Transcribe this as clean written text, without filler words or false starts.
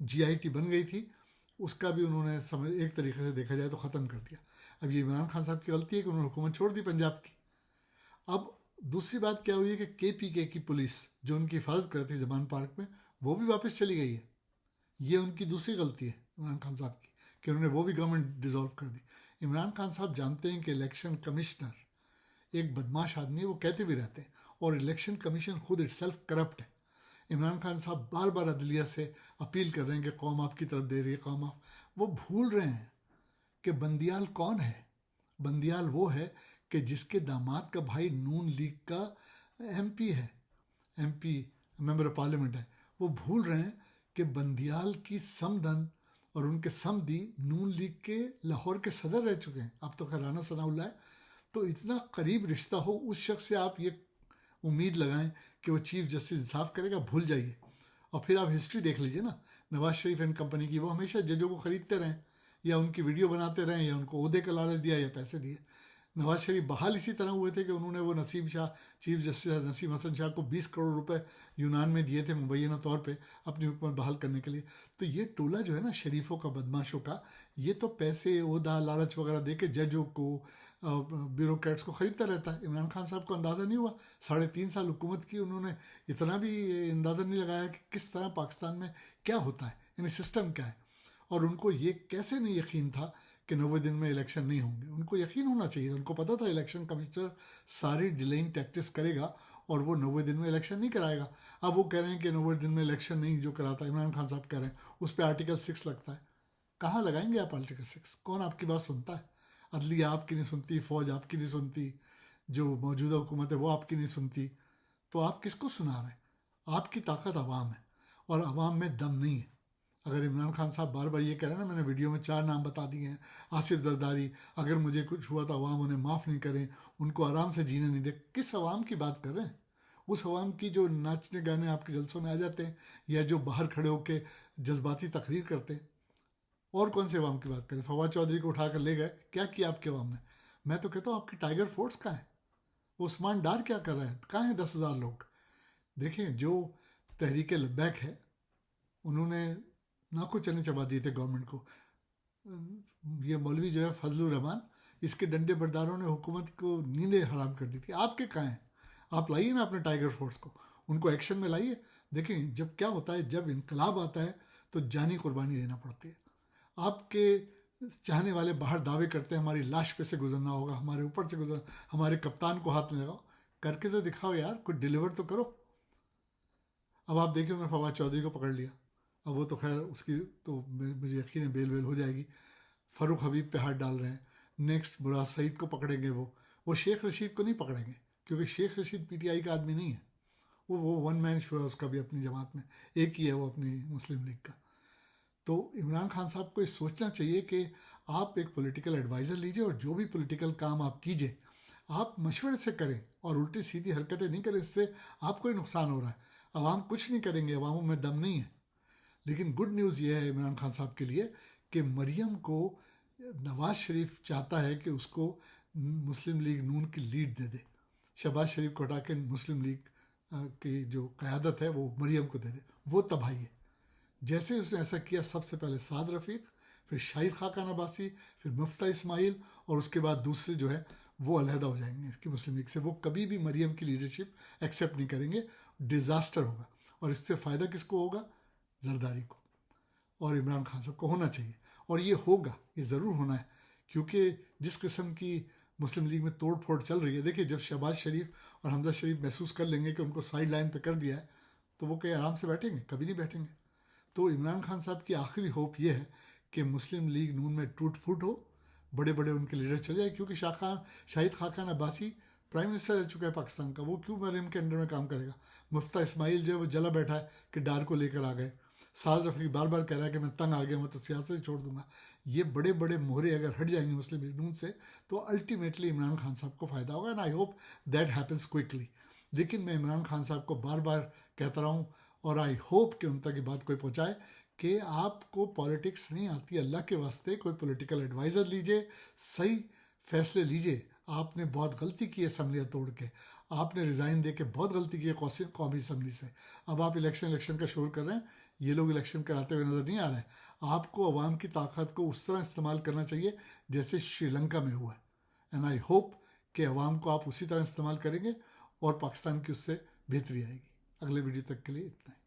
GIT بن گئی تھی اس کا بھی انہوں نے ایک طریقے سے دیکھا جائے تو ختم کر دیا. اب یہ عمران خان صاحب کی غلطی ہے کہ انہوں نے حکومت چھوڑ دی پنجاب کی. اب دوسری بات کیا ہوئی ہے کہ KPK کی پولیس جو ان کی حفاظت کرتی تھی زمان پارک میں وہ بھی واپس چلی گئی ہے. یہ ان کی دوسری غلطی ہے عمران خان صاحب کی کہ انہوں نے وہ بھی گورنمنٹ ڈیزالو کر دی. عمران خان صاحب جانتے ہیں کہ الیکشن کمشنر ایک بدماش آدمی ہے, وہ کہتے بھی رہتے ہیں, اور الیکشن کمیشن خود اٹ سیلف کرپٹ ہے. عمران خان صاحب بار بار عدلیہ سے اپیل کر رہے ہیں کہ قوم آپ کی طرف دے رہی ہے, قوم آپ, وہ بھول رہے ہیں کہ بندیال کون ہے. بندیال وہ ہے کہ جس کے داماد کا بھائی نون لیگ کا MP ہے, MP ممبر آف پارلیمنٹ ہے. وہ بھول رہے ہیں کہ بندیال کی سمدن اور ان کے سمدی نون لیگ کے لاہور کے صدر رہ چکے ہیں. اب تو خیر رانا ثناء اللہ ہے. تو اتنا قریب رشتہ ہو اس شخص سے آپ یہ امید لگائیں کہ وہ چیف جسٹس انصاف کرے گا, بھول جائیے. اور پھر آپ ہسٹری دیکھ لیجئے نا, نواز شریف اینڈ کمپنی کی, وہ ہمیشہ ججوں کو خریدتے رہیں یا ان کی ویڈیو بناتے رہیں یا ان کو عہدے کا لالچ دیا یا پیسے دیے. نواز شریف بحال اسی طرح ہوئے تھے کہ انہوں نے وہ نسیم شاہ, چیف جسٹس نسیم حسن شاہ کو 20 کروڑ روپے یونان میں دیے تھے مبینہ طور پہ اپنی حکومت بحال کرنے کے لیے. تو یہ ٹولہ جو ہے نا شریفوں کا, بدماشوں کا, یہ تو پیسے عہدہ لالچ وغیرہ دے کے ججوں کو, بیوروکریٹس کو خریدتا رہتا ہے. عمران خان صاحب کو اندازہ نہیں ہوا, 3.5 سال حکومت کی انہوں نے, اتنا بھی اندازہ نہیں لگایا کہ کس طرح پاکستان میں کیا ہوتا ہے, یعنی سسٹم کیا ہے. اور ان کو یہ کیسے نہیں یقین تھا کہ 90 دن میں الیکشن نہیں ہوں گے. ان کو یقین ہونا چاہیے, ان کو پتا تھا الیکشن کمشنر ساری ڈیلینگ ٹیکٹس کرے گا اور وہ 90 دن میں الیکشن نہیں کرائے گا. اب وہ کہہ رہے ہیں کہ 90 دن میں الیکشن نہیں جو کراتا, عمران خان صاحب کہہ رہے ہیں اس پہ آرٹیکل 6 لگتا ہے. کہاں لگائیں گے آپ آرٹیکل 6؟ کون آپ کی بات سنتا ہے؟ عدلیہ آپ کی نہیں سنتی, فوج آپ کی نہیں سنتی, جو موجودہ حکومت ہے وہ آپ کی نہیں سنتی. تو آپ کس کو سنا رہے ہیں؟ آپ کی طاقت عوام ہے اور عوام میں دم نہیں ہے. اگر عمران خان صاحب بار بار یہ کہہ رہے ہیں نا, میں نے ویڈیو میں 4 نام بتا دیے ہیں, آصف زرداری, اگر مجھے کچھ ہوا تو عوام انہیں معاف نہیں کریں, ان کو آرام سے جینے نہیں دے. کس عوام کی بات کر رہے ہیں؟ اس عوام کی جو ناچنے گانے آپ کے جلسوں میں آ جاتے ہیں یا جو باہر کھڑے ہو کے جذباتی تقریر کرتے ہیں. اور کون سے عوام کی بات کریں؟ فواد چودھری کو اٹھا کر لے گئے, کیا کیا آپ کے عوام نے؟ میں تو کہتا ہوں آپ کی ٹائیگر فورس کہاں ہے؟ وہ عثمان ڈار کیا کر رہے ہیں؟ کہاں ہیں 10,000 لوگ؟ دیکھیں جو تحریک لبیک ہے انہوں نے ناکو چنے چبا دیے تھے گورنمنٹ کو. یہ مولوی جو ہے فضل الرحمان, اس کے ڈنڈے برداروں نے حکومت کو نیندیں حرام کر دی تھی. آپ کے کہاں ہیں؟ آپ لائیے نا اپنے ٹائیگر فورس کو, ان کو ایکشن میں لائیے. دیکھیں جب کیا ہوتا ہے, جب انقلاب آتا ہے تو جانی قربانی دینا پڑتی ہے. آپ کے چاہنے والے باہر دعوے کرتے ہیں ہماری لاش پہ سے گزرنا ہوگا, ہمارے اوپر سے گزرنا, ہمارے کپتان کو ہاتھ میں لگاؤ, کر کے تو دکھاؤ یار, کچھ ڈیلیور تو کرو. اب آپ دیکھیں انہوں نے فواد چودھری کو پکڑ لیا, اب وہ تو خیر اس کی تو مجھے یقین ہے بیل ہو جائے گی. فاروق حبیب پہ ہاتھ ڈال رہے ہیں. نیکسٹ مراز سعید کو پکڑیں گے, وہ شیخ رشید کو نہیں پکڑیں گے کیونکہ شیخ رشید PTI کا آدمی نہیں ہے, وہ 1 مین شو ہے اس کا بھی اپنی جماعت میں, ایک ہی ہے وہ اپنی مسلم لیگ کا. تو عمران خان صاحب کو یہ سوچنا چاہیے کہ آپ ایک پولیٹیکل ایڈوائزر لیجئے اور جو بھی پولیٹیکل کام آپ کیجئے آپ مشورے سے کریں اور الٹی سیدھی حرکتیں نہیں کریں, اس سے آپ کو ہی نقصان ہو رہا ہے. عوام کچھ نہیں کریں گے, عواموں میں دم نہیں ہے. لیکن گڈ نیوز یہ ہے عمران خان صاحب کے لیے کہ مریم کو نواز شریف چاہتا ہے کہ اس کو مسلم لیگ نون کی لیڈ دے دے, شہباز شریف کو ہٹا کے مسلم لیگ کی جو قیادت ہے وہ مریم کو دے دے. وہ تباہی ہے. جیسے اس نے ایسا کیا, سب سے پہلے سعد رفیق, پھر شاہد خاقان عباسی, پھر مفتہ اسماعیل, اور اس کے بعد دوسرے جو ہے وہ علیحدہ ہو جائیں گے اس کی مسلم لیگ سے. وہ کبھی بھی مریم کی لیڈرشپ ایکسیپٹ نہیں کریں گے. ڈیزاسٹر ہوگا. اور اس سے فائدہ کس کو ہوگا؟ زرداری کو. اور عمران خان صاحب کو ہونا چاہیے, اور یہ ہوگا, یہ ضرور ہونا ہے, کیونکہ جس قسم کی مسلم لیگ میں توڑ پھوڑ چل رہی ہے. دیکھیے جب شہباز شریف اور حمزہ شریف محسوس کر لیں گے کہ ان کو سائڈ لائن پہ کر دیا ہے تو وہ کہیں آرام سے بیٹھیں گے؟ کبھی نہیں بیٹھیں گے. تو عمران خان صاحب کی آخری ہوپ یہ ہے کہ مسلم لیگ نون میں ٹوٹ پھوٹ ہو, بڑے بڑے ان کے لیڈر چلے جائے, کیونکہ شاہد خاقان عباسی پرائم منسٹر رہ چکا ہے پاکستان کا, وہ کیوں مریم کے انڈر میں کام کرے گا؟ مفتہ اسماعیل جو ہے وہ جلا بیٹھا ہے کہ ڈار کو لے کر آ گئے. سعد رفیق بار بار کہہ رہا ہے کہ میں تنگ آ گیا, میں تو سیاست ہی چھوڑ دوں گا. یہ بڑے بڑے مہرے اگر ہٹ جائیں گے مسلم لیگ نون سے تو الٹیمیٹلی عمران خان صاحب کو فائدہ ہوگا, and I hope that happens quickly. لیکن میں عمران خان صاحب کو بار بار کہتا رہا ہوں, اور آئی ہوپ کہ ان تک یہ بات کوئی پہنچائے, کہ آپ کو پالیٹکس نہیں آتی, اللہ کے واسطے کوئی پولیٹیکل ایڈوائزر لیجئے, صحیح فیصلے لیجئے. آپ نے بہت غلطی کی اسمبلیاں توڑ کے, آپ نے ریزائن دے کے بہت غلطی کی ہے قومی اسمبلی سے. اب آپ الیکشن کا شور کر رہے ہیں, یہ لوگ الیکشن کراتے ہوئے نظر نہیں آ رہے ہیں. آپ کو عوام کی طاقت کو اس طرح استعمال کرنا چاہیے جیسے شری لنکا میں ہوا ہے. اینڈ آئی ہوپ کہ عوام کو آپ اسی طرح استعمال کریں گے اور پاکستان کی اس سے بہتری آئے گی. اگلے ویڈیو تک کے لیے اتنا ہی.